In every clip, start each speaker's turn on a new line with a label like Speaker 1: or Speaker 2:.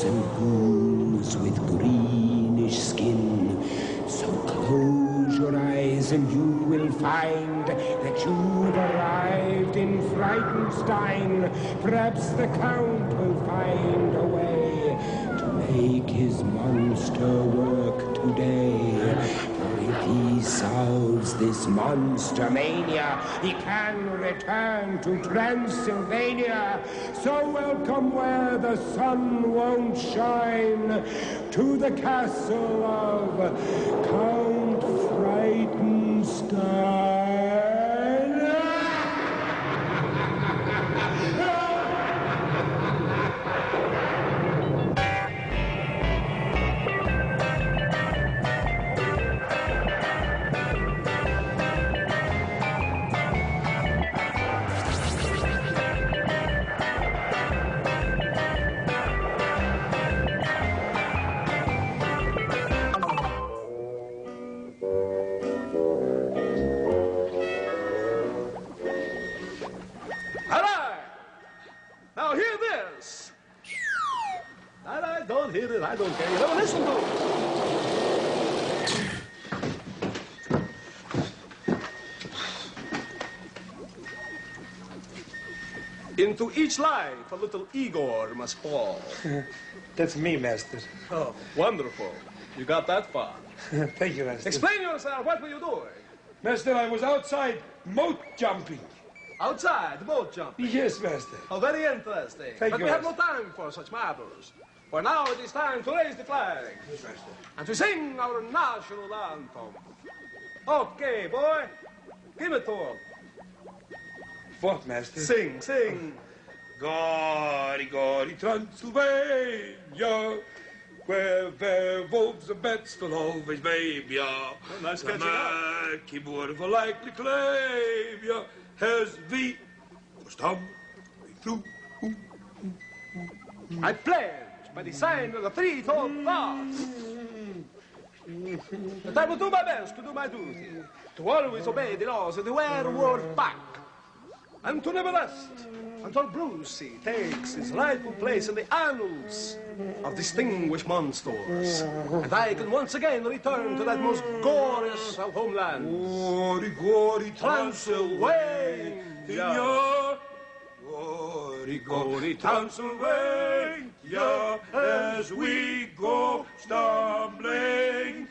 Speaker 1: and ghouls with greenish skin. So close your eyes and you will find that you've arrived in Frightenstein. Perhaps the Count will find a way to make his monster work today. For if he solves this monster mania, he can return to Transylvania. So welcome where the sun won't shine, to the castle of Count Frightenstein.
Speaker 2: Now hear this. I don't hear it, I don't care. You never listen to it. Into each life, a little Igor must fall.
Speaker 3: That's me, Master.
Speaker 2: Oh, wonderful. You got that far.
Speaker 3: Thank you, Master.
Speaker 2: Explain yourself. What were you doing?
Speaker 3: Master, I was outside moat jumping.
Speaker 2: Outside, boat jumping?
Speaker 3: Yes, Master.
Speaker 2: Oh, very interesting.
Speaker 3: Thank
Speaker 2: but
Speaker 3: you,
Speaker 2: we have no
Speaker 3: Master.
Speaker 2: time for such matters. For now it is time to raise the flag.
Speaker 3: Yes, Master.
Speaker 2: And to sing our national anthem. Okay, boy. Give it to him.
Speaker 3: What, Master?
Speaker 2: Sing, sing.
Speaker 3: Gori, gori, Transylvania, where werewolves and bats will always babe ya.
Speaker 2: Oh, nice
Speaker 3: De
Speaker 2: catching up.
Speaker 3: merkie worden verlijkelijk leef ja. Has wie verstaan through.
Speaker 2: I pledge by the sign of the three-toed cross that I will do my best to do my duty, to always obey the laws of the werewolf pack, and to never rest until Brucey takes his rightful place in the annals of distinguished monsters, and I can once again return to that most glorious of homelands,
Speaker 3: Gori, gori,
Speaker 2: Transylvania.
Speaker 3: Gori, gori, Transylvania, as we go stumbling.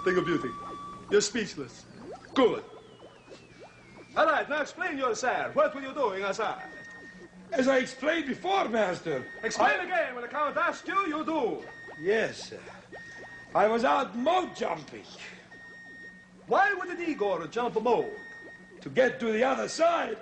Speaker 2: Thing of beauty. You're speechless. Good. All right, now explain yourself. What were you doing outside?
Speaker 3: As I explained before, Master.
Speaker 2: Explain again. When the Count asked you, you do.
Speaker 3: Yes, sir. I was out moat jumping
Speaker 2: Why would an Igor jump a moat?
Speaker 3: to get to the other side.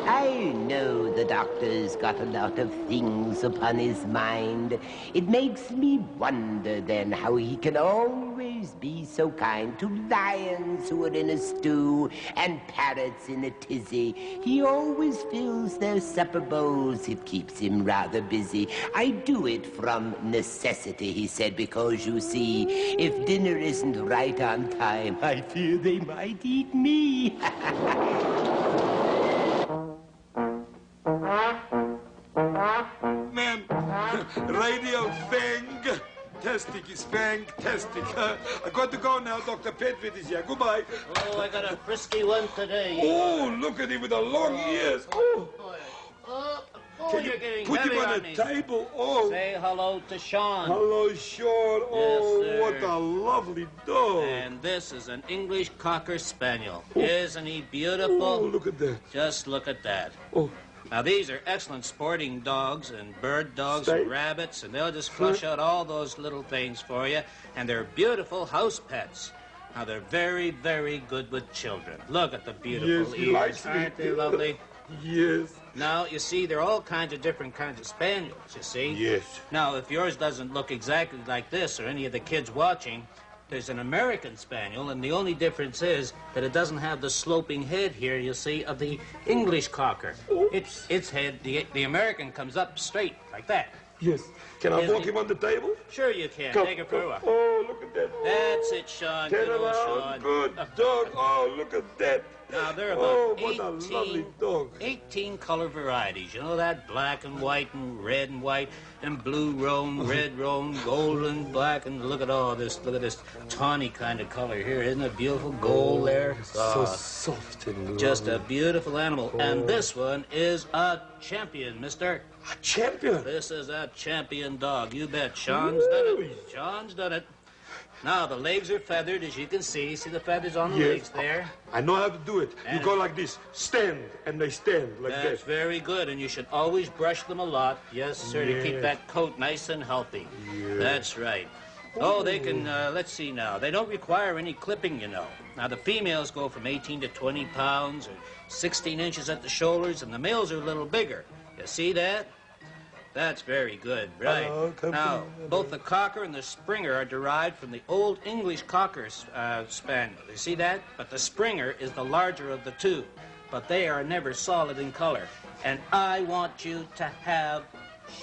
Speaker 1: I know the doctor's got a lot of things upon his mind. It makes me wonder then how he can always be so kind to lions who are in a stew and parrots in a tizzy. He always fills their supper bowls. It keeps him rather busy. I do it from necessity, he said, because you see, if dinner isn't right on time, I fear they might eat me.
Speaker 3: Man, radio thing. Testic is fantastic. I got to go now, Dr. Petrit is here. Goodbye.
Speaker 4: Oh, I got a frisky one today.
Speaker 3: Oh, look at him with the long ears. Oh, can
Speaker 4: you're
Speaker 3: you
Speaker 4: getting
Speaker 3: put him
Speaker 4: heavy
Speaker 3: on
Speaker 4: on
Speaker 3: the
Speaker 4: me.
Speaker 3: table? Oh,
Speaker 4: Say hello to Sean.
Speaker 3: hello, Sean. Oh,
Speaker 4: Yes, sir.
Speaker 3: what a lovely dog.
Speaker 4: And this is an English Cocker Spaniel. Isn't he beautiful?
Speaker 3: Oh, look at that.
Speaker 4: Just look at that.
Speaker 3: Oh,
Speaker 4: Now, these are excellent sporting dogs and bird dogs
Speaker 3: Stay.
Speaker 4: and rabbits, and they'll just flush out all those little things for you. And they're beautiful house pets. Now, they're very, very good with children. Look at the beautiful
Speaker 3: Yes, he likes
Speaker 4: ears.
Speaker 3: me.
Speaker 4: Aren't they lovely?
Speaker 3: yes.
Speaker 4: Now, you see, there are all kinds of different kinds of spaniels, you see?
Speaker 3: Yes.
Speaker 4: Now, if yours doesn't look exactly like this or any of the kids watching, There's an American Spaniel, and the only difference is that it doesn't have the sloping head here, you see, of the English Cocker. Its head, the American comes up straight, like that.
Speaker 3: Yes. Can I walk him on the table?
Speaker 4: Sure you can.
Speaker 3: Come,
Speaker 4: Take it for a while.
Speaker 3: Oh, look at that.
Speaker 4: That's it, Sean.
Speaker 3: Turn
Speaker 4: Good old
Speaker 3: around.
Speaker 4: Sean.
Speaker 3: Good dog. Oh, look at that.
Speaker 4: Now, there are about
Speaker 3: what a lovely dog.
Speaker 4: 18 color varieties. You know that? Black and white and red and white and blue roan, red roan, golden, black, and look at all this. Look at this tawny kind of color here. Isn't it beautiful? Gold there.
Speaker 3: So soft and lovely.
Speaker 4: Just a beautiful animal. And this one is a champion, mister.
Speaker 3: A champion?
Speaker 4: This is a champion dog. You bet. Sean's done it. Sean's done it. Now, the legs are feathered, as you can see. See the feathers on the legs there?
Speaker 3: I know how to do it. You go like this. Stand, and they stand like that.
Speaker 4: That's very good, and you should always brush them a lot. Yes, sir, to keep that coat nice and healthy. That's right. Oh, they can, let's see now. They don't require any clipping, you know. Now, the females go from 18 to 20 pounds, or 16 inches at the shoulders, and the males are a little bigger. You see that? That's very good, right. Now, both the Cocker and the Springer are derived from the Old English Cocker Spaniel. You see that? But the Springer is the larger of the two. But they are never solid in color. And I want you to have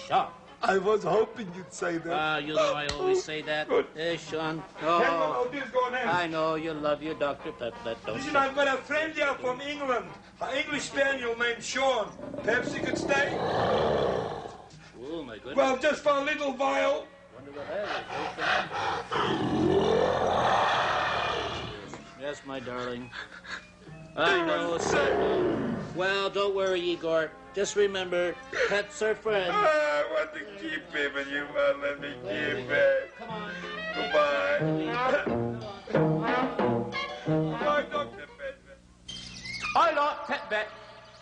Speaker 4: Sean.
Speaker 3: I was hoping you'd say that.
Speaker 4: You know I always say that. Hey, Sean.
Speaker 3: Hello, this going on.
Speaker 4: I know you love your Dr. Peplet.
Speaker 3: Listen, I've got a friend here from England. An English Spaniel named Sean. Perhaps he could stay?
Speaker 4: Oh, my goodness.
Speaker 3: Well, just for a little while.
Speaker 4: Wonder what that is. Yes, my darling. I know, sir. Well, don't worry, Igor. Just remember, pets are friends.
Speaker 3: I want to keep him, and you won't let me keep him.
Speaker 4: Come on.
Speaker 3: Goodbye. Bye, Dr. Bedman.
Speaker 5: I like Pet-Bet.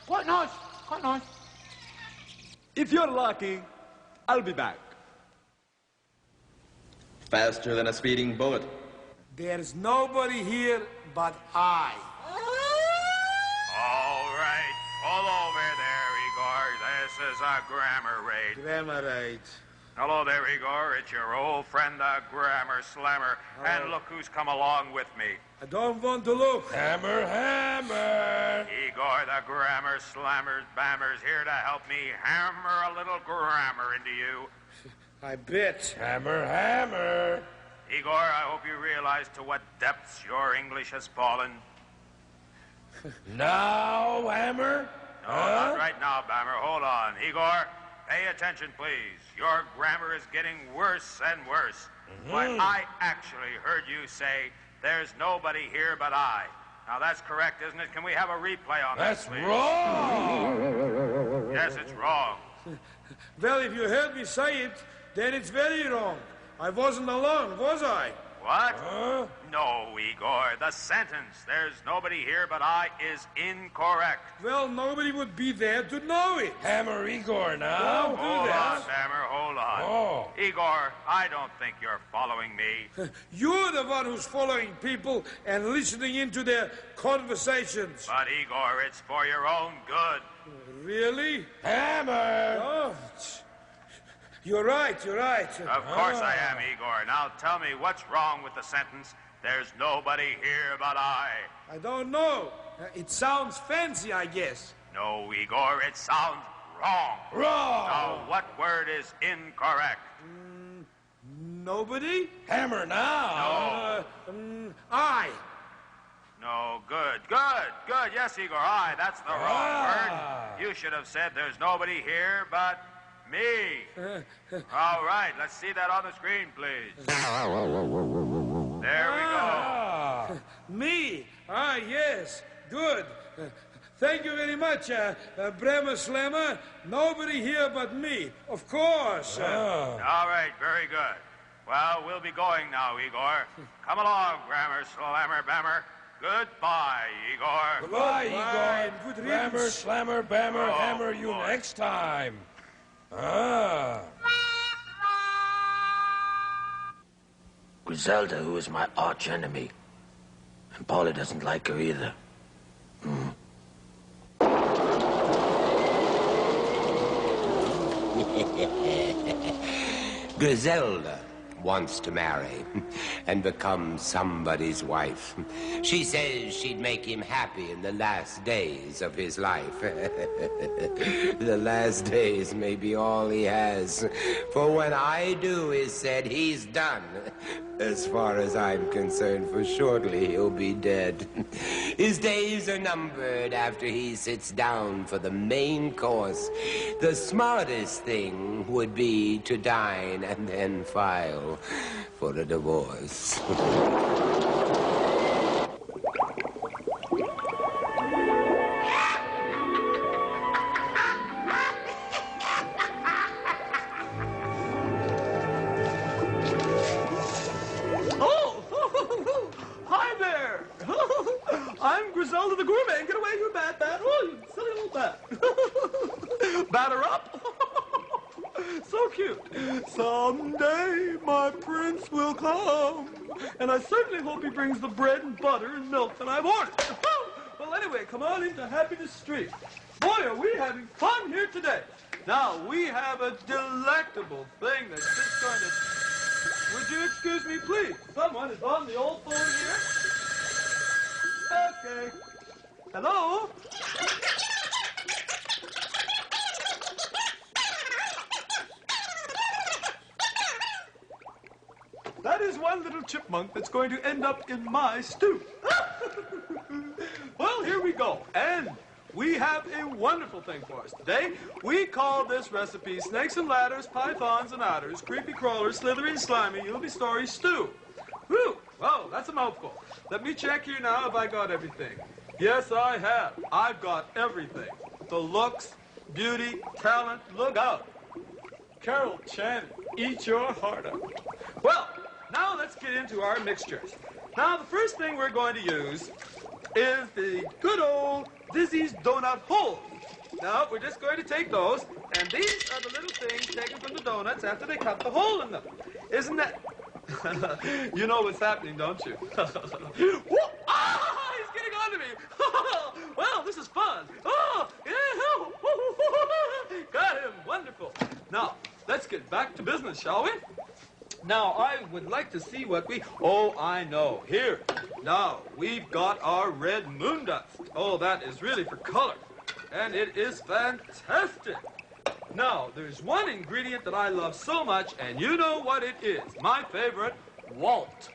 Speaker 5: Quite nice, quite nice.
Speaker 2: If you're lucky, I'll be back.
Speaker 6: Faster than a speeding bullet.
Speaker 7: There's nobody here but I.
Speaker 8: All right. Pull over there, Igor. This is a grammar raid.
Speaker 7: Grammar raid.
Speaker 8: Hello there, Igor. It's your old friend, the Grammar Slammer. And look who's come along with me.
Speaker 7: I don't want to look.
Speaker 3: Hammer, hammer.
Speaker 8: Igor, the Grammar Slammer's Bammer's here to help me hammer a little grammar into you.
Speaker 7: I bet.
Speaker 3: Hammer, hammer.
Speaker 8: Igor, I hope you realize to what depths your English has fallen.
Speaker 3: Now, hammer.
Speaker 8: No, not right now, Bammer. Hold on. Igor, pay attention, please. Your grammar is getting worse and worse. Why, I actually heard you say, there's nobody here but I. Now, that's correct, isn't it? Can we have a replay on that, please?
Speaker 3: That's wrong.
Speaker 8: Yes, it's wrong.
Speaker 7: Well, if you heard me say it, then it's very wrong. I wasn't alone, was I?
Speaker 8: What? No, Igor. The sentence, there's nobody here but I, is incorrect.
Speaker 7: Well, nobody would be there to know it.
Speaker 3: Hammer Igor now.
Speaker 7: Don't do
Speaker 8: Hold
Speaker 7: that.
Speaker 8: on, Bammer, hold on.
Speaker 3: Oh.
Speaker 8: Igor, I don't think you're following me.
Speaker 7: You're the one who's following people and listening into their conversations.
Speaker 8: But, Igor, it's for your own good.
Speaker 7: Really?
Speaker 3: Hammer.
Speaker 7: Oh, you're right, you're right.
Speaker 8: Of course I am, Igor. Now tell me, what's wrong with the sentence, there's nobody here but I?
Speaker 7: I don't know. It sounds fancy, I guess.
Speaker 8: No, Igor, it sounds wrong.
Speaker 3: Wrong.
Speaker 8: Now, what word is incorrect?
Speaker 7: Nobody?
Speaker 3: Hammer now.
Speaker 7: I.
Speaker 8: No, good. Yes, Igor, I. That's the wrong word. You should have said there's nobody here but me. All right, let's see that on the screen, please. There we go.
Speaker 7: Me. Ah, yes. Good. Thank you very much, Bremer Slammer. Nobody here but me. Of course.
Speaker 8: All right, very good. Well, we'll be going now, Igor. Come along, Grammar Slammer Bammer. Goodbye, Igor.
Speaker 3: Goodbye,
Speaker 7: Goodbye,
Speaker 3: Igor.
Speaker 7: and good
Speaker 3: Grammar,
Speaker 7: riddance.
Speaker 3: slammer, bammer,
Speaker 8: Oh,
Speaker 3: hammer you
Speaker 8: boy.
Speaker 3: next time.
Speaker 1: Griselda, who is my arch enemy. And Paula doesn't like her either. Griselda, wants to marry and become somebody's wife. She says she'd make him happy in the last days of his life. The last days may be all he has, for when I do is said, he's done. As far as I'm concerned, for shortly he'll be dead. His days are numbered after he sits down for the main course. The smartest thing would be to dine and then file for a divorce.
Speaker 2: Hi there! I'm Griselda the Gourmet. Get away, you bad bat. Oh, you silly little bat. Batter up. So cute. Someday my prince will come, and I certainly hope he brings the bread and butter and milk that I've ordered. Well, anyway, come on into Happiness Street. Boy, are we having fun here today. Now, we have a delectable thing that's just going to... Would you excuse me, please? Someone is on the old phone here. Okay. Hello? That is one little chipmunk that's going to end up in my stew. Well, here we go. And we have a wonderful thing for us today. We call this recipe Snakes and Ladders, Pythons and Otters, Creepy Crawlers, Slithery and Slimy, You'll Story Stew. Whew, well, that's a mouthful. Let me check here now if I got everything. Yes, I have. I've got everything. The looks, beauty, talent, look out. Carol Channing, eat your heart out. Well, now let's get into our mixtures. Now, the first thing we're going to use is the good old Dizzy's Donut Holes. Now, we're just going to take those, and these are the little things taken from the donuts after they cut the hole in them. Isn't that... You know what's happening, don't you? Ah, he's getting on to me. Well, this is fun. Oh, yeah. Got him. Wonderful. Now, let's get back to business, shall we? Now, I would like to see what we... Oh, I know. Here. Now, we've got our red moon dust. Oh, that is really for color. And it is fantastic. Now, there's one ingredient that I love so much, and you know what it is. My favorite, Walt.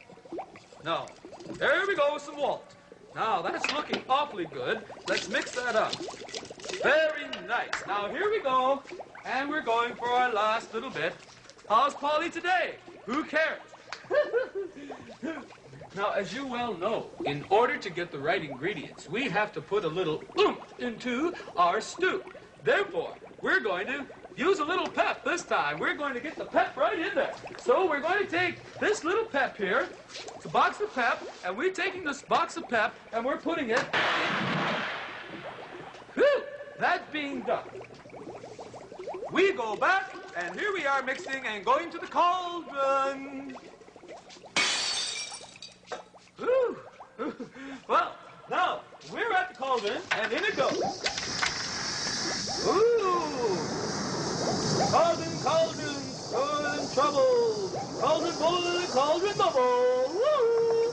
Speaker 2: Now, there we go with some Walt. Now, that's looking awfully good. Let's mix that up. Very nice. Now, here we go. And we're going for our last little bit. How's Polly today? Who cares? Now, as you well know, in order to get the right ingredients, we have to put a little oomph into our stew. Therefore, we're going to use a little pep this time. We're going to get the pep right in there. So we're going to take this little pep here, it's a box of pep, and we're taking this box of pep and we're putting it in. Whew, that being done, we go back, and here we are mixing and going to the cauldron. Whew. Well, now, we're at the cauldron, and in it goes. Ooh! Cauldron, cauldron, cauldron trouble. Cauldron full, cauldron bubble. Woo!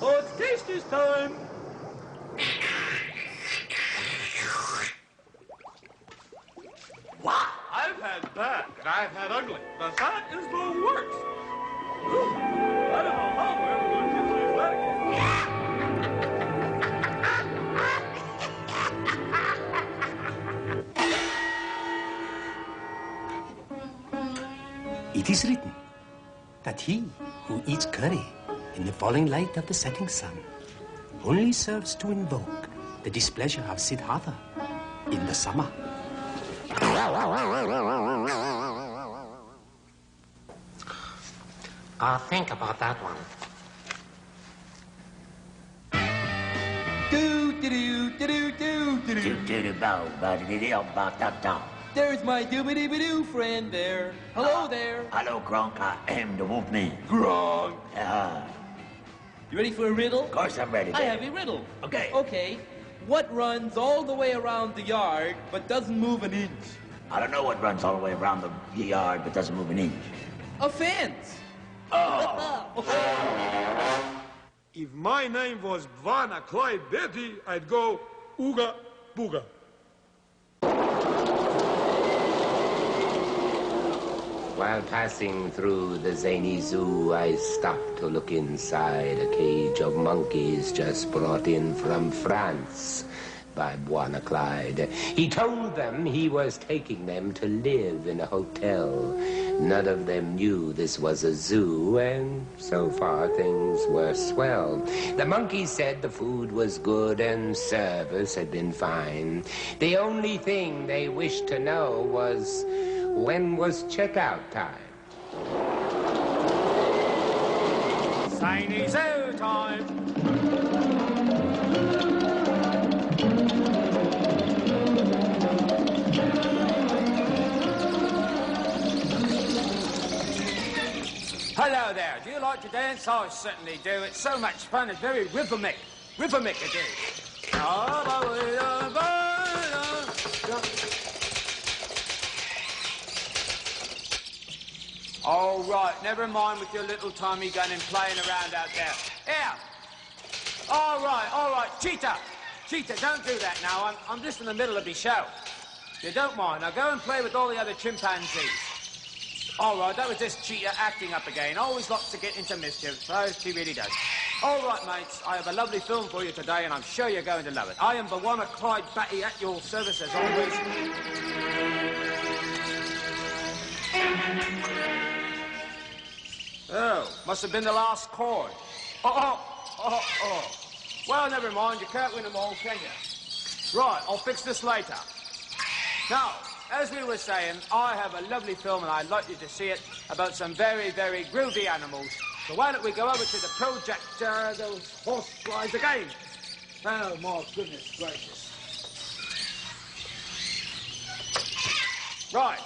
Speaker 2: Oh, it's taster's time. Wow! I've had bad, and I've had ugly, but that is the worst. Ooh, I don't know how we're ever going to get through that again.
Speaker 1: It is written that he who eats curry in the falling light of the setting sun only serves to invoke the displeasure of Siddhartha in the summer.
Speaker 9: I'll think about that one.
Speaker 10: There's my doobity-bidoo friend there. Hello there.
Speaker 11: Hello, Gronk. I am the Wolfman.
Speaker 10: Gronk. You ready for a riddle?
Speaker 11: Of course I'm ready.
Speaker 10: I have a riddle.
Speaker 11: Okay.
Speaker 10: Okay. What runs all the way around the yard but doesn't move an inch?
Speaker 11: I don't know what runs all the way around the yard but doesn't move an inch.
Speaker 10: A fence.
Speaker 3: If my name was Bwana Clyde Betty, I'd go Ooga Booga.
Speaker 1: While passing through the zany zoo, I stopped to look inside a cage of monkeys just brought in from France by Bwana Clyde. He told them he was taking them to live in a hotel. None of them knew this was a zoo, and so far things were swell. The monkeys said the food was good and service had been fine. The only thing they wished to know was, when was checkout time?
Speaker 5: Zany zoo time. Hello there. Do you like to dance? I certainly do. It's so much fun. It's very rhythmic. Rhythmic it is. All right, never mind with your little Tommy gun and playing around out there. Here. All right. Cheetah. Cheetah, don't do that now. I'm just in the middle of my show. You don't mind. Now go and play with all the other chimpanzees. All right, that was just Cheetah acting up again. Always likes to get into mischief. So she really does. All right, mates, I have a lovely film for you today, and I'm sure you're going to love it. I am Bwana Clyde Batty at your service as always. Oh, must have been the last chord. Oh. Well, never mind. You can't win them all, can you? Right, I'll fix this later. Now, as we were saying, I have a lovely film, and I'd like you to see it, about some very, very groovy animals. So why don't we go over to the projector, those horse flies again? Oh, my goodness gracious. Right.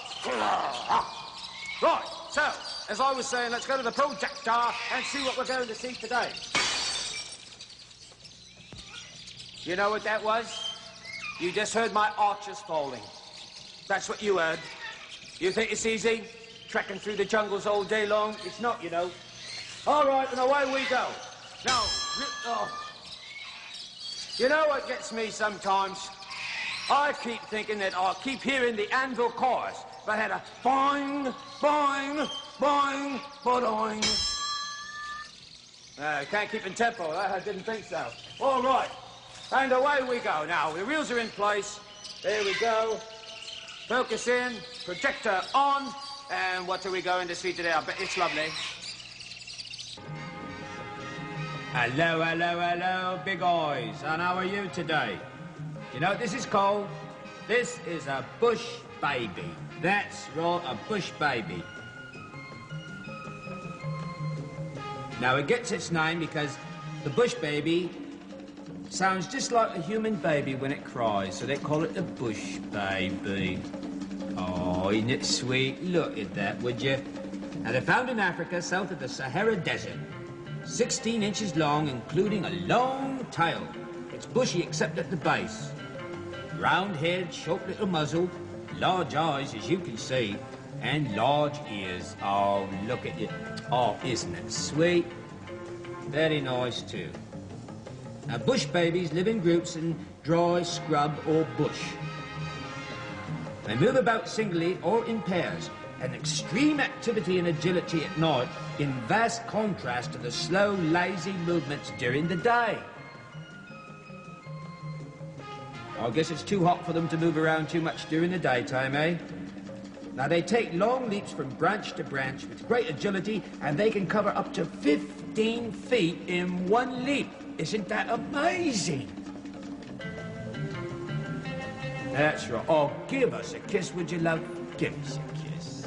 Speaker 5: Right, so, as I was saying, let's go to the projector and see what we're going to see today. You know what that was? You just heard my arches falling. That's what you heard. You think it's easy? Trekking through the jungles all day long? It's not, you know. All right, and away we go. Now, you know what gets me sometimes? I keep thinking that I'll keep hearing the anvil chorus, but I had a boing, boing, boing, boing. Can't keep in tempo. I didn't think so. All right, and away we go. Now, the wheels are in place. There we go. Focus in, projector on, and what are we going to see today? I bet it's lovely.
Speaker 4: Hello, big eyes. And how are you today? You know what this is called? This is a bush baby. That's right, a bush baby. Now, it gets its name because the bush baby sounds just like a human baby when it cries, so they call it the bush baby. Oh, isn't it sweet? Look at that, would you? Now, they're found in Africa, south of the Sahara Desert. 16 inches long, including a long tail. It's bushy except at the base. Round head, short little muzzle, large eyes, as you can see, and large ears. Oh, look at it. Oh, isn't it sweet? Very nice, too. Now, bush babies live in groups in dry scrub or bush. They move about singly or in pairs, an extreme activity and agility at night in vast contrast to the slow, lazy movements during the day. I guess it's too hot for them to move around too much during the daytime, eh? Now, they take long leaps from branch to branch with great agility, and they can cover up to 15 feet in one leap. Isn't that amazing? That's right. Oh, give us a kiss, would you, love? Give us a kiss.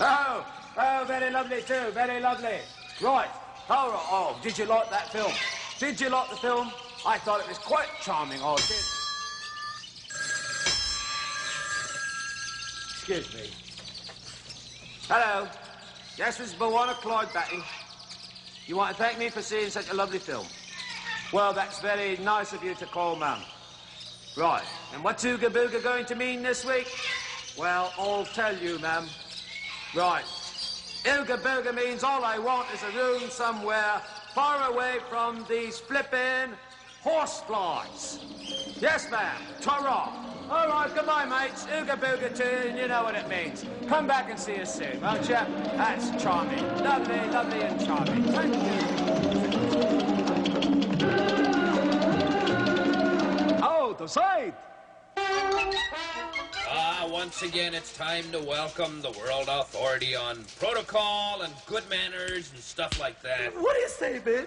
Speaker 4: Oh, very lovely, too. Very lovely. Right. Oh, did you like that film? Did you like the film? I thought it was quite charming, I did. Excuse me. Hello. Yes, Mrs. Bwana Clyde Batty. You want to thank me for seeing such a lovely film? Well, that's very nice of you to call, ma'am.
Speaker 5: Right. And what's Ooga Booga going to mean this week? Well, I'll tell you, ma'am. Right. Ooga Booga means all I want is a room somewhere far away from these flippin' horseflies. Yes, ma'am. Ta-ra. All right, goodbye, mates. Ooga Booga to you, and you know what it means. Come back and see us soon, won't you? That's charming. Lovely, lovely and charming. Thank you.
Speaker 2: Out of sight!
Speaker 12: Once again, it's time to welcome the World Authority on Protocol and Good Manners and stuff like that.
Speaker 2: What do you say, babe?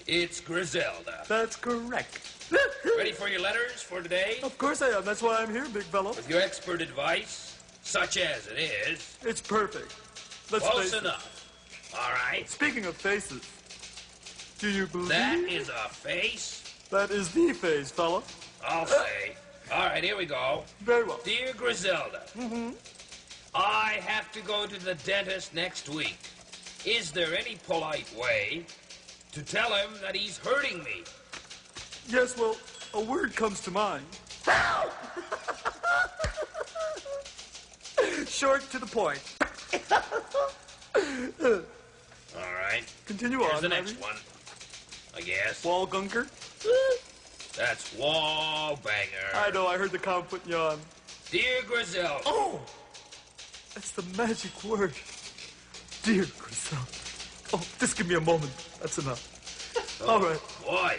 Speaker 12: It's Griselda.
Speaker 2: That's correct.
Speaker 12: Ready for your letters for today?
Speaker 2: Of course I am. That's why I'm here, big fella.
Speaker 12: With your expert advice, such as it is.
Speaker 2: It's perfect. Let's
Speaker 12: Close
Speaker 2: face
Speaker 12: enough. All right.
Speaker 2: Speaking of faces, do you believe...
Speaker 12: That is a face?
Speaker 2: That is the face, fella.
Speaker 12: I'll say. All right, here we go.
Speaker 2: Very well.
Speaker 12: Dear Griselda, I have to go to the dentist next week. Is there any polite way to tell him that he's hurting me?
Speaker 2: Yes, well, a word comes to mind. Short to the point.
Speaker 12: All right.
Speaker 2: Continue
Speaker 12: Here's
Speaker 2: on,
Speaker 12: the next
Speaker 2: Harvey.
Speaker 12: one, I guess.
Speaker 2: Wall gunker?
Speaker 12: That's wall banger.
Speaker 2: I know, I heard the count putting you on.
Speaker 12: Dear Griselda.
Speaker 2: Oh! That's the magic word. Dear Griselda. Oh, just give me a moment. That's enough. All right.
Speaker 12: Boy.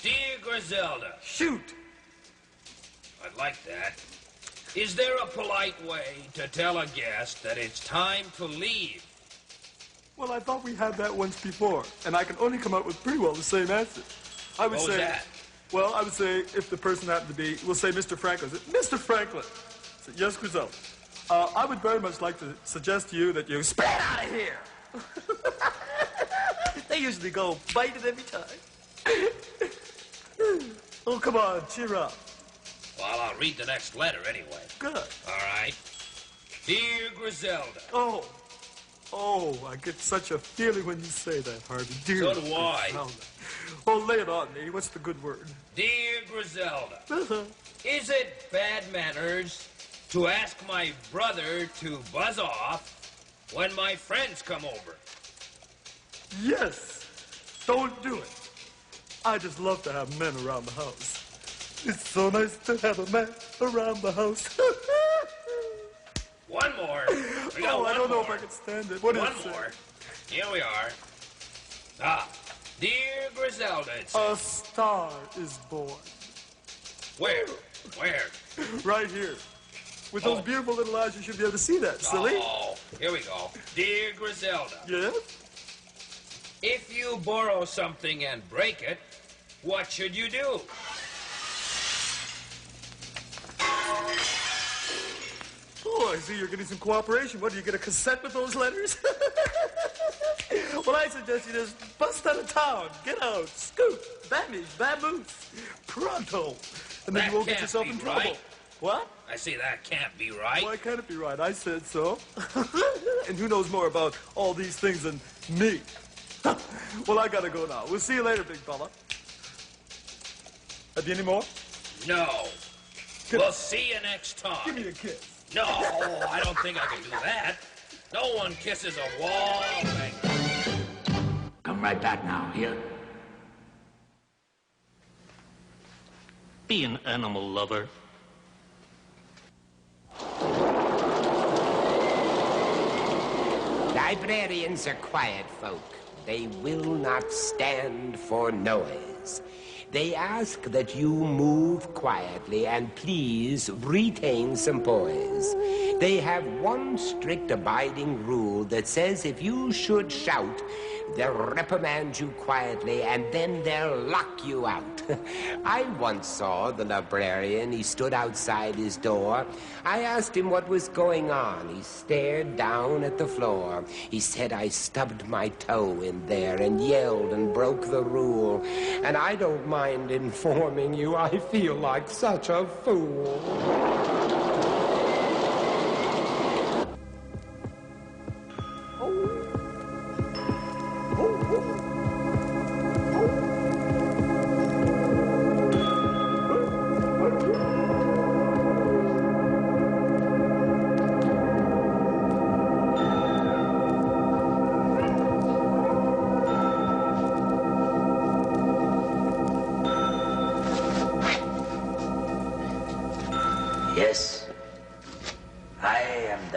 Speaker 12: Dear Griselda.
Speaker 2: Shoot.
Speaker 12: I'd like that. Is there a polite way to tell a guest that it's time to leave?
Speaker 2: Well, I thought we had that once before, and I can only come up with pretty well the same answer. I would
Speaker 12: What was
Speaker 2: say...
Speaker 12: that?
Speaker 2: Well, I would say, if the person happened to be, we'll say Mr. Franklin. Mr. Franklin. So, yes, Griselda. I would very much like to suggest to you that you spit out of here. They usually go bite it every time. Oh, come on, cheer up.
Speaker 12: Well, I'll read the next letter anyway.
Speaker 2: Good.
Speaker 12: All right. Dear Griselda.
Speaker 2: Oh, I get such a feeling when you say that, Harvey. Dear
Speaker 12: So do I.
Speaker 2: Griselda. Oh, lay it on me. What's the good word?
Speaker 12: Dear Griselda. Is it bad manners to ask my brother to buzz off when my friends come over?
Speaker 2: Yes. Don't do it. I just love to have men around the house. It's so nice to have a man around the house.
Speaker 12: One more. We got one
Speaker 2: I don't know
Speaker 12: more.
Speaker 2: if I can stand it. What is
Speaker 12: One
Speaker 2: it?
Speaker 12: more. Here we are. Dear Griselda, it says.
Speaker 2: A star is born.
Speaker 12: Where?
Speaker 2: Right here. With those beautiful little eyes, you should be able to see that, silly.
Speaker 12: Oh, here we go. Dear Griselda.
Speaker 2: Yes?
Speaker 12: If you borrow something and break it, what should you do?
Speaker 2: Oh, I see you're getting some cooperation. What, do you get a cassette with those letters? Well, I suggest you just bust out of town. Get out. Scoot. Vanish. Vamoose. Pronto. And then
Speaker 12: That
Speaker 2: you won't get
Speaker 12: can't
Speaker 2: yourself
Speaker 12: be
Speaker 2: in trouble.
Speaker 12: right.
Speaker 2: What?
Speaker 12: I see that can't be right.
Speaker 2: Why can't it be right? I said so. And who knows more about all these things than me? Well, I gotta go now. We'll see you later, big fella. Have you any more?
Speaker 12: No. We'll see you next time.
Speaker 2: Give me a kiss.
Speaker 12: No, I don't think I can do that. No one kisses a wall banger.
Speaker 11: Come right back now, here.
Speaker 4: Be an animal lover.
Speaker 1: Librarians are quiet folk. They will not stand for noise. They ask that you move quietly and please retain some poise. They have one strict abiding rule that says if you should shout, they'll reprimand you quietly and then they'll lock you out. I once saw the librarian. He stood outside his door. I asked him what was going on. He stared down at the floor. He said I stubbed my toe in there and yelled and broke the rule. And I don't mind informing you, I feel like such a fool.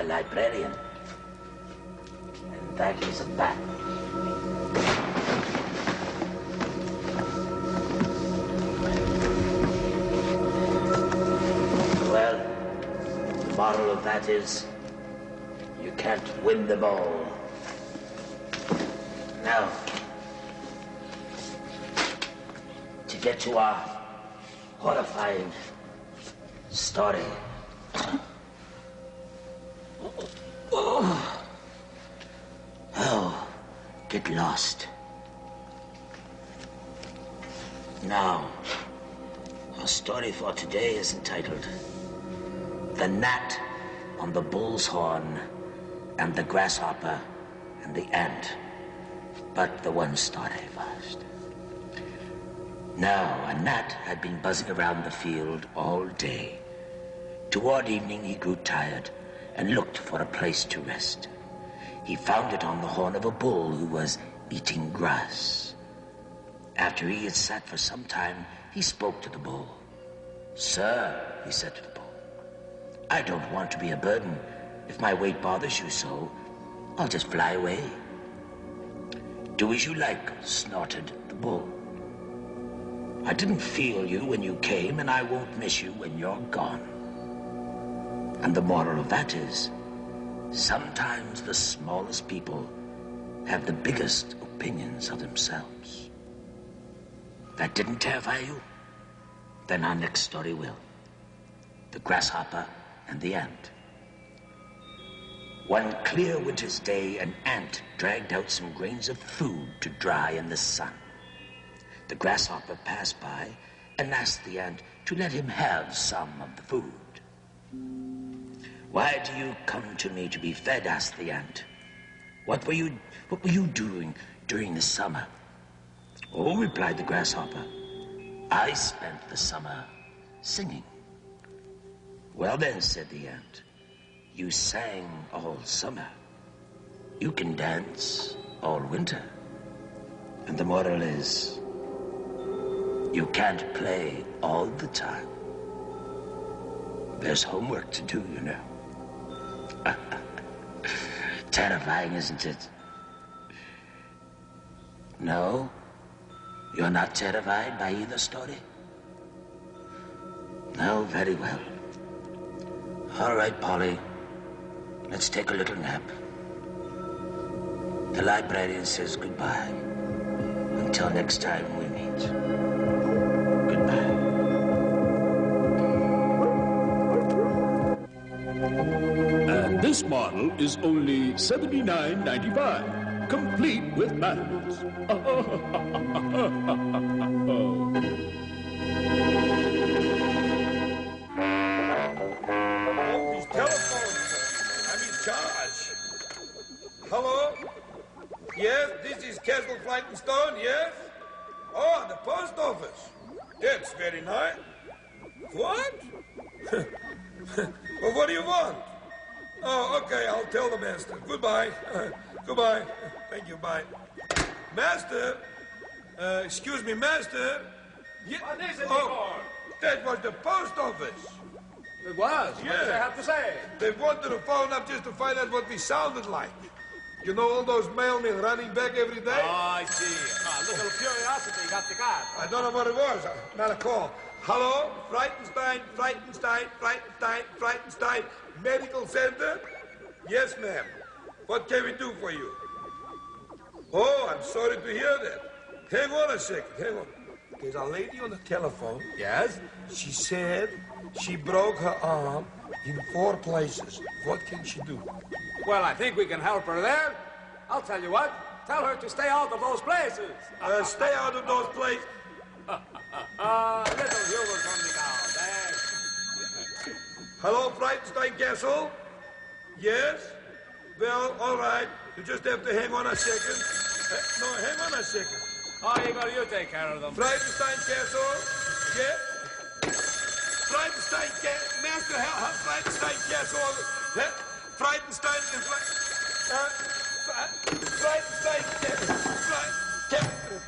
Speaker 11: librarian. And that is a bat. Well, the moral of that is, you can't win them all. Now, to get to our horrifying story. Oh, get lost. Now, our story for today is entitled The Gnat on the Bull's Horn and the Grasshopper and the Ant. But the one story first. Now, a gnat had been buzzing around the field all day. Toward evening, he grew tired and looked for a place to rest. He found it on the horn of a bull who was eating grass. After he had sat for some time, he spoke to the bull. "Sir," he said to the bull, "I don't want to be a burden. If my weight bothers you so, I'll just fly away." "Do as you like," snorted the bull. "I didn't feel you when you came, and I won't miss you when you're gone." And the moral of that is, sometimes the smallest people have the biggest opinions of themselves. That didn't terrify you? Then our next story will. The Grasshopper and the Ant. One clear winter's day, an ant dragged out some grains of food to dry in the sun. The grasshopper passed by and asked the ant to let him have some of the food. "Why do you come to me to be fed?" asked the ant. What were you doing during the summer?" "Oh," replied the grasshopper, "I spent the summer singing." "Well then," said the ant, "you sang all summer. You can dance all winter. And the moral is, you can't play all the time. There's homework to do, you know." Terrifying, isn't it? No? You're not terrified by either story? No, very well. All right, Polly. Let's take a little nap. The librarian says goodbye. Until next time we meet. Goodbye.
Speaker 13: And this model is only $79.95, complete with batteries.
Speaker 3: These telephones. I'm in charge. Hello? Yes, this is Castle Flightenstone, yes? Oh, the post office. That's very nice. What? Well, what do you want? Oh, okay, I'll tell the master. Goodbye. Goodbye. Thank you, bye. Master? Excuse me, master?
Speaker 2: What is it,
Speaker 3: oh, that was the post office.
Speaker 2: It was?
Speaker 3: Yeah.
Speaker 2: What did they have to say?
Speaker 3: They wanted to phone up just to find out what we sounded like. You know all those mailmen running back every day?
Speaker 2: Oh, I see. A little curiosity got the card.
Speaker 3: I don't know what it was. Not a call. Hello? Frightenstein, Medical Center? Yes, ma'am. What can we do for you? Oh, I'm sorry to hear that. Hang on a second. Hang on. There's a lady on the telephone.
Speaker 2: Yes?
Speaker 3: She said she broke her arm in 4 places. What can she do?
Speaker 2: Well, I think we can help her there. I'll tell you what. Tell her to stay out of those places.
Speaker 3: Stay out of those places.
Speaker 2: Little humor from the cow. Thanks.
Speaker 3: Hello, Frightenstein Castle? Yes? Well, all right. You just have to hang on a second. No, hang on a second.
Speaker 2: Oh, you take care of them.
Speaker 3: Frightenstein Castle? Yeah? Frightenstein Castle? Master, help Frightenstein Castle. Frightenstein and Frightenstein Castle.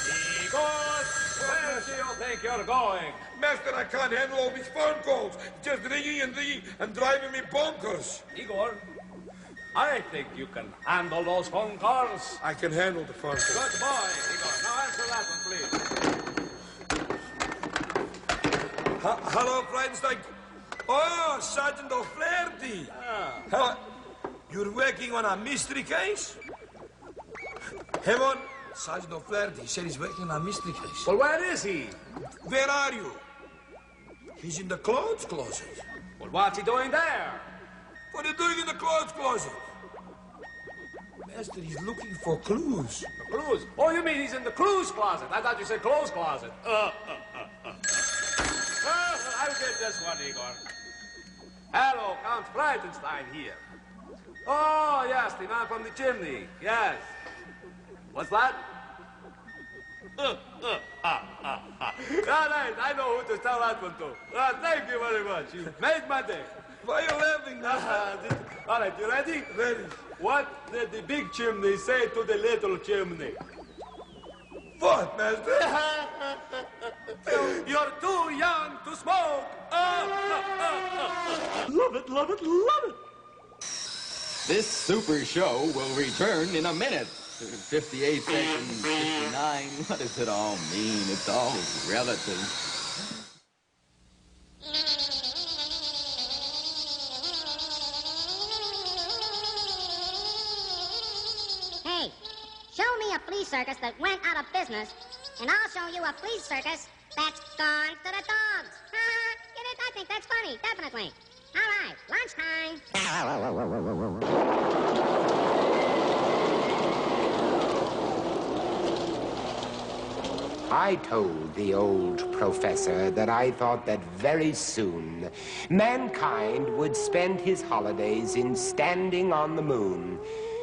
Speaker 2: He goes. Where's your think you're going?
Speaker 3: Master, I can't handle all these phone calls. Just ringing and ringing and driving me bonkers.
Speaker 2: Igor, I think you can handle those phone calls.
Speaker 3: I can handle the phone calls.
Speaker 2: Good boy, Igor. Now answer that one, please.
Speaker 3: Hello, Friedenstein. Oh, Sergeant O'Flaherty. Hello. You're working on a mystery case? Hang on. Sergeant O'Flaherty said he's working on a mystery case.
Speaker 2: Well, where is he?
Speaker 3: Where are you? He's in the clothes closet.
Speaker 2: Well, what's he doing there?
Speaker 3: What are you doing in the clothes closet? Master, he's looking for clues.
Speaker 2: The clues? Oh, you mean he's in the clues closet? I thought you said clothes closet. I'll get this one, Igor. Hello, Count Friedenstein here. Oh, yes, the man from the chimney. Yes. What's that? All right, I know who to tell that one to. Thank you very much. You made my day.
Speaker 3: Why are you laughing, Master?
Speaker 2: All right, you ready?
Speaker 3: Ready.
Speaker 2: What did the big chimney say to the little chimney?
Speaker 3: What, Master?
Speaker 2: You're too young to smoke.
Speaker 6: Love it, love it, love it. This super show will return in a minute. 58 seconds, 59. What does it all mean? It's all relative.
Speaker 14: Hey, show me a flea circus that went out of business, and I'll show you a flea circus that's gone to the dogs. Get it? I think that's funny, definitely. All right, lunchtime.
Speaker 1: I told the old professor that I thought that very soon mankind would spend his holidays in standing on the moon.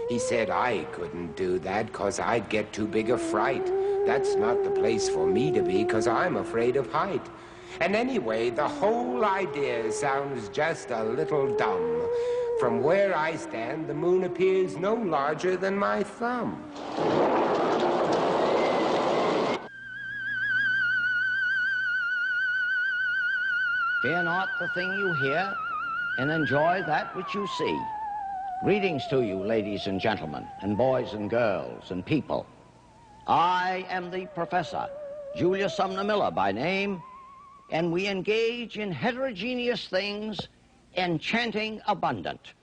Speaker 1: He said I couldn't do that because I'd get too big a fright. That's not the place for me to be because I'm afraid of height. And anyway, the whole idea sounds just a little dumb. From where I stand, the moon appears no larger than my thumb.
Speaker 15: Fear not the thing you hear, and enjoy that which you see. Greetings to you, ladies and gentlemen, and boys and girls, and people. I am the Professor, Julius Sumner Miller by name, and we engage in heterogeneous things, enchanting abundant.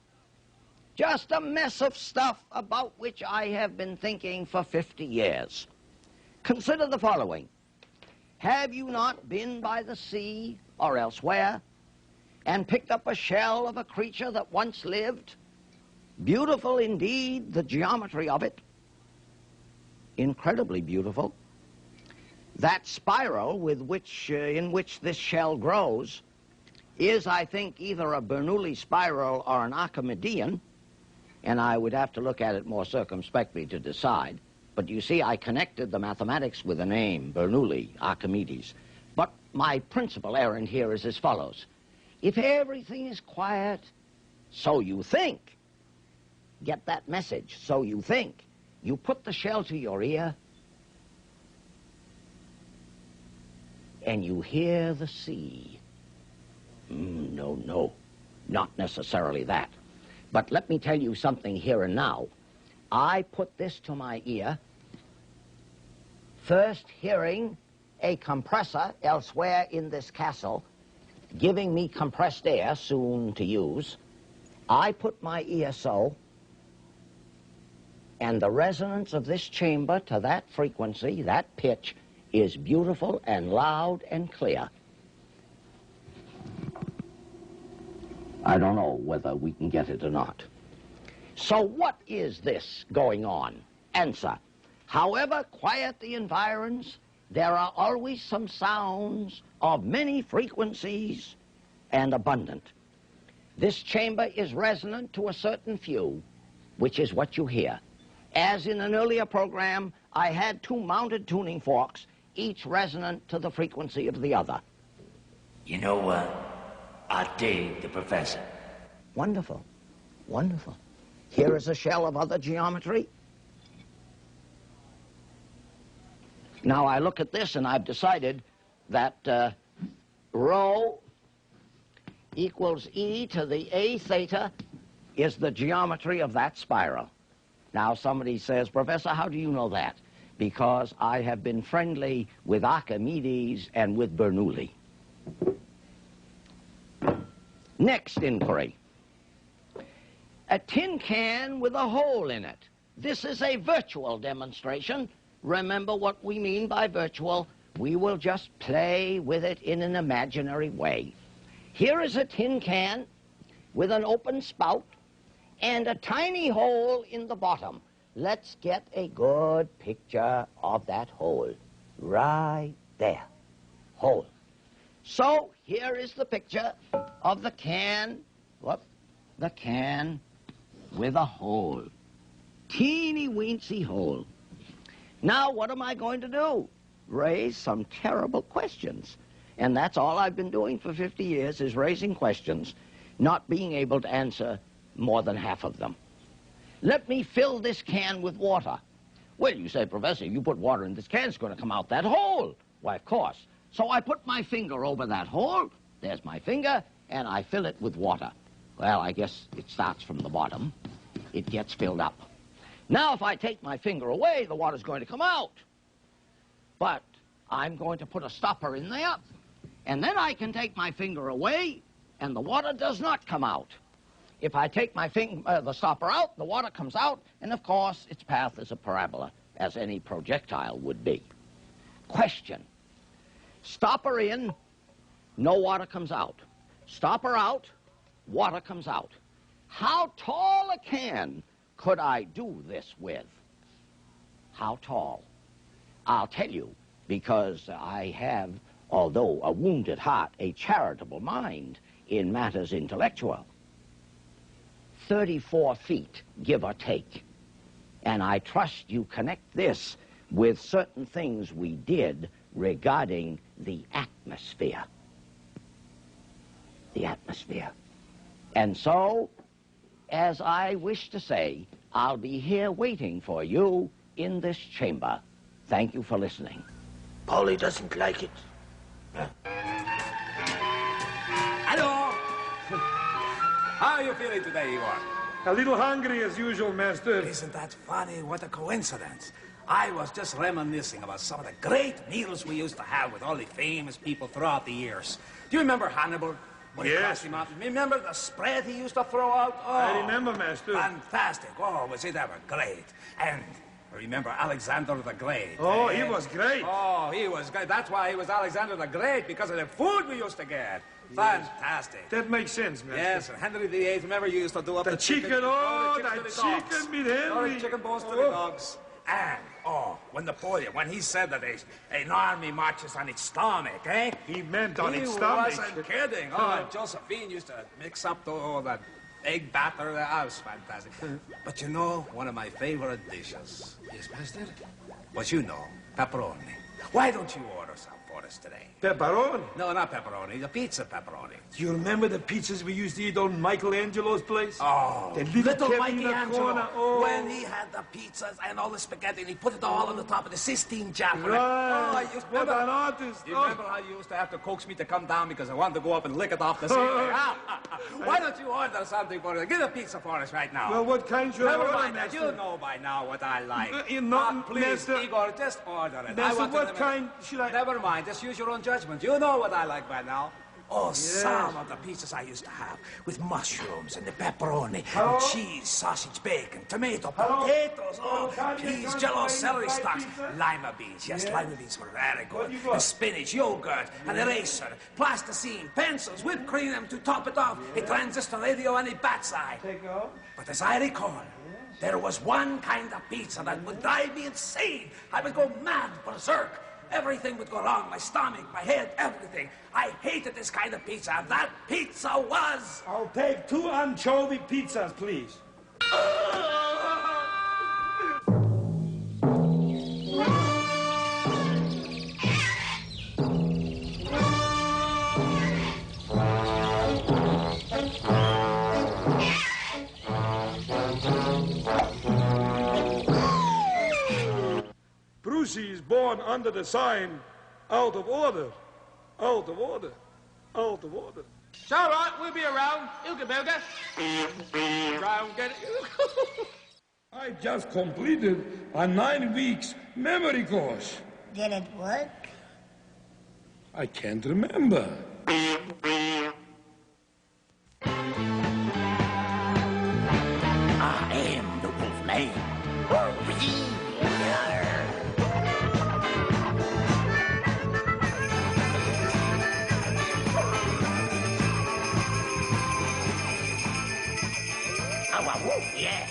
Speaker 15: Just a mess of stuff about which I have been thinking for 50 years. Consider the following. Have you not been by the sea or elsewhere and picked up a shell of a creature that once lived? Beautiful indeed, the geometry of it. Incredibly beautiful. That spiral with which, in which this shell grows is, I think, either a Bernoulli spiral or an Archimedean, and I would have to look at it more circumspectly to decide. But you see, I connected the mathematics with a name, Bernoulli, Archimedes. But my principal errand here is as follows. If everything is quiet, so you think. Get that message, so you think. You put the shell to your ear, and you hear the sea. No, not necessarily that. But let me tell you something here and now. I put this to my ear, first hearing a compressor elsewhere in this castle giving me compressed air, soon to use. I put my ear so, and the resonance of this chamber to that frequency, that pitch, is beautiful and loud and clear. I don't know whether we can get it or not. So what is this going on? Answer. However quiet the environs, there are always some sounds of many frequencies and abundant. This chamber is resonant to a certain few, which is what you hear. As in an earlier program, I had two mounted tuning forks, each resonant to the frequency of the other.
Speaker 11: You know what? I dig the professor.
Speaker 15: Wonderful, wonderful. Here is a shell of other geometry. Now I look at this and I've decided that rho equals e to the a theta is the geometry of that spiral. Now somebody says, Professor, how do you know that? Because I have been friendly with Archimedes and with Bernoulli. Next inquiry. A tin can with a hole in it. This is a virtual demonstration. Remember what we mean by virtual. We will just play with it in an imaginary way. Here is a tin can with an open spout and a tiny hole in the bottom. Let's get a good picture of that hole. Right there. Hole. So here is the picture of the can. The can with a hole. Teeny weensy hole. Now what am I going to do? Raise some terrible questions. And that's all I've been doing for 50 years is raising questions, not being able to answer more than half of them. Let me fill this can with water. Well, you say, Professor, you put water in this can, it's going to come out that hole. Why, of course. So I put my finger over that hole. There's my finger, and I fill it with water. Well, I guess it starts from the bottom. It gets filled up. Now, if I take my finger away, the water's going to come out. But I'm going to put a stopper in there, and then I can take my finger away, and the water does not come out. If I take my the stopper out, the water comes out, and of course, its path is a parabola, as any projectile would be. Question. Stopper in, no water comes out. Stopper out, water comes out. How tall a can could I do this with? How tall? I'll tell you, because I have, although a wounded heart, a charitable mind in matters intellectual. 34 feet, give or take. And I trust you connect this with certain things we did regarding the atmosphere. The atmosphere. And so, as I wish to say, I'll be here waiting for you in this chamber. Thank you for listening.
Speaker 11: Polly doesn't like it.
Speaker 2: Hello! How are you feeling today, Igor?
Speaker 7: A little hungry as usual, Master.
Speaker 2: Isn't that funny? What a coincidence. I was just reminiscing about some of the great meals we used to have with all the famous people throughout the years. Do you remember Hannibal? When he crossed the mountain? Remember the spread he used to throw out? Oh,
Speaker 7: I remember, Master.
Speaker 2: Fantastic. Oh, was it ever great. And remember Alexander the Great?
Speaker 7: Oh, he was great.
Speaker 2: Oh, he was great. That's why he was Alexander the Great, because of the food we used to get. Fantastic.
Speaker 7: That makes sense, Master.
Speaker 2: Yes, and Henry VIII, remember you used to do up the
Speaker 7: chicken. Oh, the chicken with Henry.
Speaker 2: The chicken bones to the dogs. And, when Napoleon, when he said that an army marches on its stomach, eh?
Speaker 7: He meant on its stomach.
Speaker 2: He wasn't kidding. Oh, Josephine used to mix up all that egg batter. That was fantastic. But you know, one of my favorite dishes. Yes, Master? But you know, pepperoni. Why don't you order some for us today?
Speaker 7: Pepperoni?
Speaker 2: No, not pepperoni. The pizza pepperoni.
Speaker 7: Do you remember the pizzas we used to eat on Michelangelo's place?
Speaker 2: Oh,
Speaker 7: the
Speaker 2: little
Speaker 7: Kevin
Speaker 2: Michelangelo.
Speaker 7: Oh.
Speaker 2: When he had the pizzas and all the spaghetti, and he put it all on the top of the Sistine Chapel.
Speaker 7: Right.
Speaker 2: Oh,
Speaker 7: What an artist.
Speaker 2: You remember how you used to have to coax me to come down because I wanted to go up and lick it off the ceiling? Why don't you order something for us? Get a pizza for us right now.
Speaker 7: Well, what kind should I order,
Speaker 2: Never mind that.
Speaker 7: Master?
Speaker 2: You know by now what I like. Please,
Speaker 7: Master.
Speaker 2: Igor, just order it.
Speaker 7: Master, what kind should I...
Speaker 2: Never mind. Just use your own judgment. You know what I like by now. Oh, some of the pizzas I used to have with mushrooms and the pepperoni and cheese, sausage, bacon, tomato, potatoes, peas, jello, celery stalks, lima beans. Yes, lima beans were very good. And spinach, yogurt, an eraser, plasticine, pencils, whipped cream, and to top it off, a transistor radio and a bat's eye. But as I recall, there was one kind of pizza that would drive me insane. I would go mad, berserk. Everything would go wrong. My stomach, my head, everything. I hated this kind of pizza, and that pizza was...
Speaker 7: I'll take 2 anchovy pizzas, please. Brucey is born under the sign, out of order.
Speaker 2: Out of order. Out of order.
Speaker 5: It's all right, we'll be around. Ooga booga. Try and get it.
Speaker 7: I just completed a 9 weeks memory course.
Speaker 16: Did it work?
Speaker 7: I can't remember.
Speaker 11: I am the wolf man. Yeah.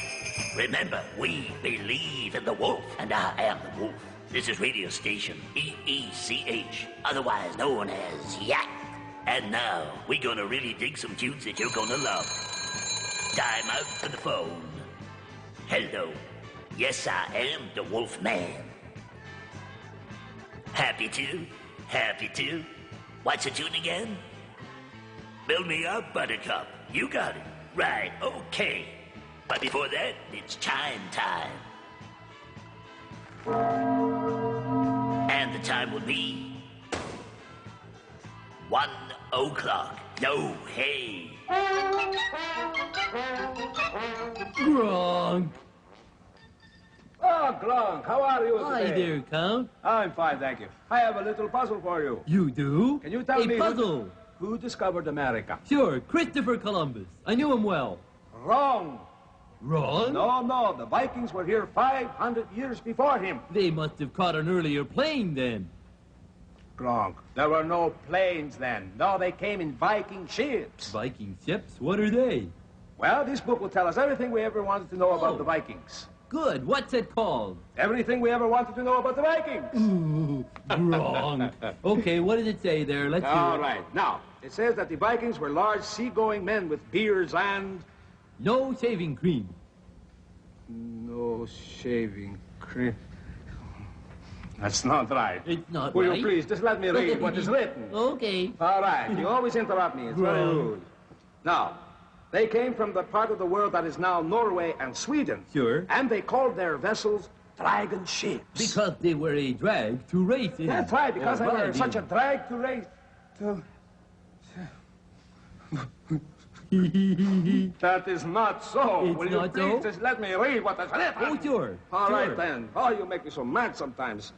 Speaker 11: Remember, we believe in the wolf, and I am the wolf. This is radio station EECH, otherwise known as Yak. And now, we're gonna really dig some tunes that you're gonna love. Time out for the phone. Hello. Yes, I am the wolf man. Happy to? Happy to? What's the tune again? Build me up, Buttercup. You got it. Right, okay. But before that, it's chime time. And the time will be 1 o'clock. No, hey.
Speaker 17: Gronk.
Speaker 2: Oh, Gronk, how are you
Speaker 17: Hi
Speaker 2: today?
Speaker 17: there, Count.
Speaker 2: I'm fine, thank you. I have a little puzzle for you.
Speaker 17: You do?
Speaker 2: Can you tell me
Speaker 17: a puzzle?
Speaker 2: Who discovered America?
Speaker 17: Sure, Christopher Columbus. I knew him well.
Speaker 2: Wrong.
Speaker 17: Wrong?
Speaker 2: No, the Vikings were here 500 years before him.
Speaker 17: They must have caught an earlier plane then.
Speaker 2: Gronk, there were no planes then. No, they came in Viking ships.
Speaker 17: Viking ships? What are they?
Speaker 2: Well, this book will tell us everything we ever wanted to know about the Vikings.
Speaker 17: Good. What's it called?
Speaker 2: Everything we ever wanted to know about the Vikings.
Speaker 17: Ooh, wrong. Okay, what does it say there? Let's hear
Speaker 2: All
Speaker 17: it.
Speaker 2: right. Now, it says that the Vikings were large seagoing men with beards and...
Speaker 17: No shaving cream.
Speaker 2: No shaving cream. That's not right.
Speaker 17: It's not
Speaker 2: Will
Speaker 17: right.
Speaker 2: you please just let me read what is written?
Speaker 17: Okay.
Speaker 2: All right. You always interrupt me. It's very rude. Now, they came from the part of the world that is now Norway and Sweden.
Speaker 17: Sure.
Speaker 2: And they called their vessels dragon ships.
Speaker 17: Because they were a drag to race in.
Speaker 2: That's right, because
Speaker 17: Yeah,
Speaker 2: they were
Speaker 17: right.
Speaker 2: such a drag to race. That is not so.
Speaker 17: It's
Speaker 2: Will you
Speaker 17: not
Speaker 2: please
Speaker 17: so?
Speaker 2: just let me read what is written?
Speaker 17: Oh, sure.
Speaker 2: All
Speaker 17: sure.
Speaker 2: right, then. Oh, you make me so mad sometimes.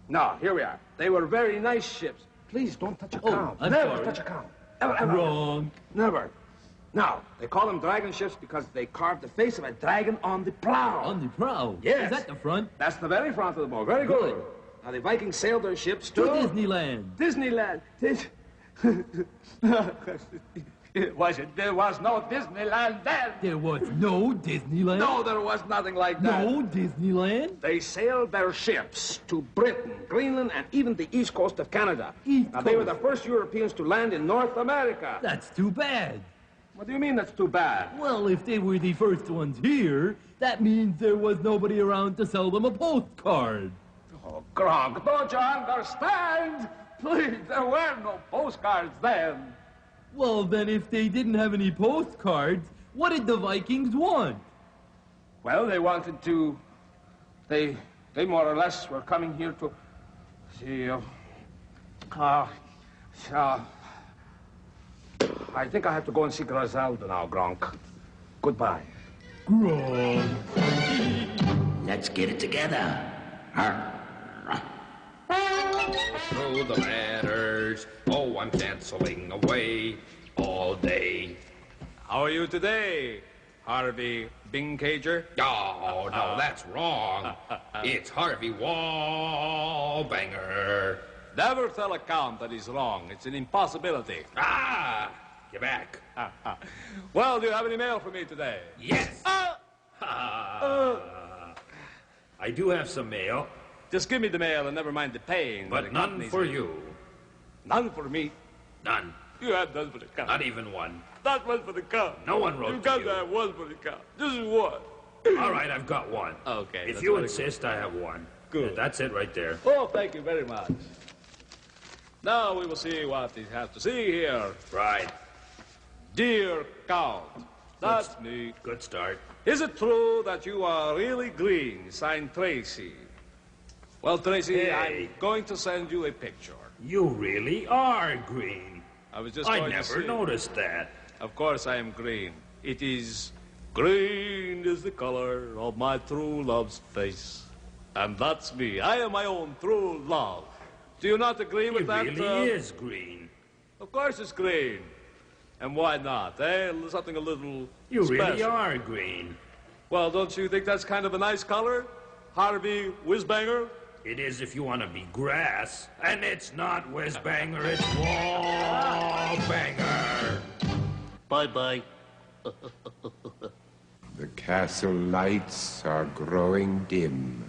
Speaker 2: Now, here we are. They were very nice ships. Please don't touch a cow.
Speaker 17: I'm
Speaker 2: Never
Speaker 17: sorry.
Speaker 2: touch a cow. Ever.
Speaker 17: Wrong.
Speaker 2: Never. Now, they call them dragon ships because they carved the face of a dragon on the prow.
Speaker 17: On the prow?
Speaker 2: Yes.
Speaker 17: Is that the front?
Speaker 2: That's the very front of the boat. Very good.
Speaker 17: Good.
Speaker 2: Now, the Vikings sailed their ships
Speaker 17: To Disneyland.
Speaker 2: Disneyland. There was no Disneyland then.
Speaker 17: There was no Disneyland?
Speaker 2: No, there was nothing like that.
Speaker 17: No Disneyland?
Speaker 2: They sailed their ships to Britain, Greenland, and even the east coast of Canada.
Speaker 17: East
Speaker 2: Now, they were
Speaker 17: coast.
Speaker 2: the first Europeans to land in North America.
Speaker 17: That's too bad.
Speaker 2: What do you mean that's too bad?
Speaker 17: Well, if they were the first ones here, that means there was nobody around to sell them a postcard.
Speaker 2: Oh, Gronk, don't you understand? Please, there were no postcards then.
Speaker 17: Well, then if they didn't have any postcards, what did the Vikings want?
Speaker 2: Well, they wanted to... They more or less were coming here to... See, I think I have to go and see Griselda now, Gronk. Goodbye.
Speaker 17: Gronk.
Speaker 11: Let's get it together.
Speaker 12: Through the letters, oh, I'm canceling away all day.
Speaker 2: How are you today, Harvey Bingcager?
Speaker 12: Oh, no, that's wrong. It's Harvey Wallbanger.
Speaker 2: Never tell a count that he's wrong. It's an impossibility.
Speaker 12: Ah, you're back.
Speaker 2: Well, do you have any mail for me today?
Speaker 12: Yes. I do have some mail.
Speaker 2: Just give me the mail and never mind the paying.
Speaker 12: But none for you.
Speaker 2: None for me?
Speaker 12: None.
Speaker 2: You had none for the cow.
Speaker 12: Not even one.
Speaker 2: Not one for the cow.
Speaker 12: No one wrote
Speaker 2: You
Speaker 12: to
Speaker 2: got
Speaker 12: you.
Speaker 2: to have one for the cow. This is one.
Speaker 12: All right, I've got one.
Speaker 2: Okay.
Speaker 12: If
Speaker 2: that's
Speaker 12: you
Speaker 2: very
Speaker 12: insist, I have one.
Speaker 2: Good.
Speaker 12: That's it right there.
Speaker 2: Oh, thank you very much. Now we will see what he has to see here.
Speaker 12: Right.
Speaker 2: Dear Count, that's me.
Speaker 12: Good start.
Speaker 2: Is it true that you are really green? Signed Tracy. Well, Tracy,
Speaker 12: Hey.
Speaker 2: I'm going to send you a picture.
Speaker 12: You really are green.
Speaker 2: I was just
Speaker 12: I
Speaker 2: going to
Speaker 12: never
Speaker 2: say-
Speaker 12: noticed that.
Speaker 2: Of course I am green. It is green is the color of my true love's face. And that's me. I am my own true love. Do you not agree with that?
Speaker 12: It really is green.
Speaker 2: Of course it's green. And why not, eh? Something a little
Speaker 12: You
Speaker 2: special.
Speaker 12: really are green.
Speaker 2: Well, don't you think that's kind of a nice color? Harvey Whizbanger?
Speaker 12: It is if you want to be grass. And it's not whiz-banger, it's wall-banger.
Speaker 4: Bye-bye.
Speaker 1: The castle lights are growing dim.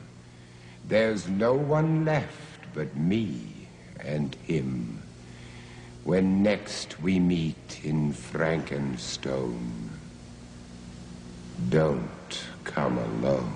Speaker 1: There's no one left but me and him. When next we meet in Frankenstone, don't come alone.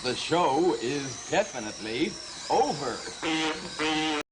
Speaker 6: The show is definitely over.